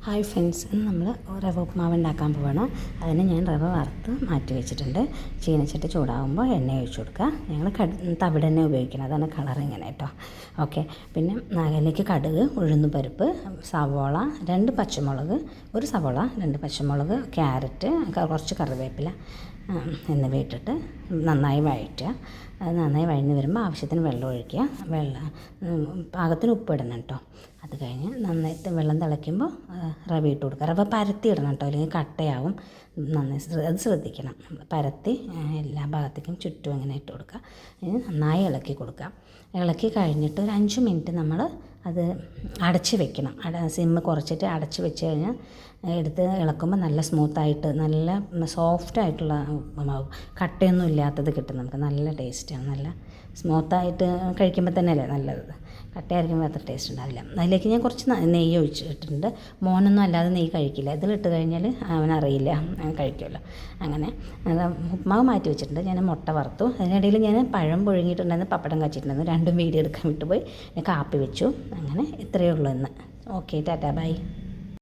Hi friends, ഇന്ന് നമ്മൾ റവ ഉപ്മാവ് ഉണ്ടാക്കാൻ പോവാണ്. അതിന് ഞാൻ റവ വറുത്ത് മാറ്റി വെച്ചിട്ടുണ്ട്. ചീനച്ചട്ടി ചൂടാകുമ്പോൾ എണ്ണ ഒഴിച്ച് കൊടുക്കുക. ഞങ്ങൾ തവിടെണ്ണ ഉപയോഗിക്കണം, അതാണ് കളർ ഇങ്ങനെ കേട്ടോ. ഓക്കെ. പിന്നെ അതിലേക്ക് കടുക്, ഉഴുന്ന് പരിപ്പ്, സവോള, 2 പച്ചമുളക്, 1 സവോള, 2 പച്ചമുളക്, ക്യാരറ്റ്, കുറച്ച് കറിവേപ്പില എന്നിവ ഇട്ടിട്ട് നന്നായി വഴറ്റുക. അത് നന്നായി വഴഞ്ഞ് വരുമ്പോൾ ആവശ്യത്തിന് വെള്ളം ഒഴിക്കുക. പാകത്തിന് ഉപ്പിടണം കേട്ടോ. അത് കഴിഞ്ഞ് നന്നായിട്ട് വെള്ളം തിളയ്ക്കുമ്പോൾ റവ ഇട്ട് കൊടുക്കുക. റവ പരത്തി ഇടണം കേട്ടോ, അല്ലെങ്കിൽ കട്ടയാവും. നന്നായി അത് ശ്രദ്ധിക്കണം. പരത്തി എല്ലാ ഭാഗത്തേക്കും ചുറ്റും ഇങ്ങനെ ഇട്ട് കൊടുക്കുക. ഇനി നന്നായി ഇളക്കി കൊടുക്കുക. ഇളക്കി കഴിഞ്ഞിട്ട് ഒരു 5 മിനിറ്റ് നമ്മൾ അത് അടച്ച് വെക്കണം. സിമ്മ് കുറച്ചിട്ട് അടച്ച് വെച്ച് കഴിഞ്ഞാൽ എടുത്ത് ഇളക്കുമ്പോൾ നല്ല സ്മൂത്തായിട്ട് നല്ല സോഫ്റ്റായിട്ടുള്ള ഉപ്പുമാവ്, കട്ടയൊന്നും ഇല്ലാത്തത് കിട്ടും. നമുക്ക് നല്ല ടേസ്റ്റാണ്. നല്ല സ്മൂത്തായിട്ട് കഴിക്കുമ്പോൾ തന്നെയല്ലേ നല്ലത്. കട്ടയായിരിക്കുമ്പോൾ അത്ര ടേസ്റ്റ് ഉണ്ടാവില്ല. അതിലേക്ക് ഞാൻ കുറച്ച് നെയ്യ് ഒഴിച്ചിട്ടുണ്ട്. മോനൊന്നും അല്ലാതെ നെയ്യ് കഴിക്കില്ല. ഇതിലിട്ട് കഴിഞ്ഞാൽ അവനറിയില്ല, കഴിക്കുമല്ലോ. അങ്ങനെ ഉപ്മാവ് മാറ്റി വെച്ചിട്ടുണ്ട്. ഞാൻ മുട്ട വറുത്തു. അതിനിടയിൽ ഞാൻ പഴം പുഴുങ്ങിയിട്ടുണ്ടായിരുന്നു, പപ്പടം കാച്ചിട്ടുണ്ടായിരുന്നു. രണ്ടും വീഡിയോ എടുക്കാൻ വിട്ടുപോയി. കാപ്പി വെച്ചു. അങ്ങനെ ഇത്രയേ ഉള്ളൂ ഇന്ന്. Okay, tata, by.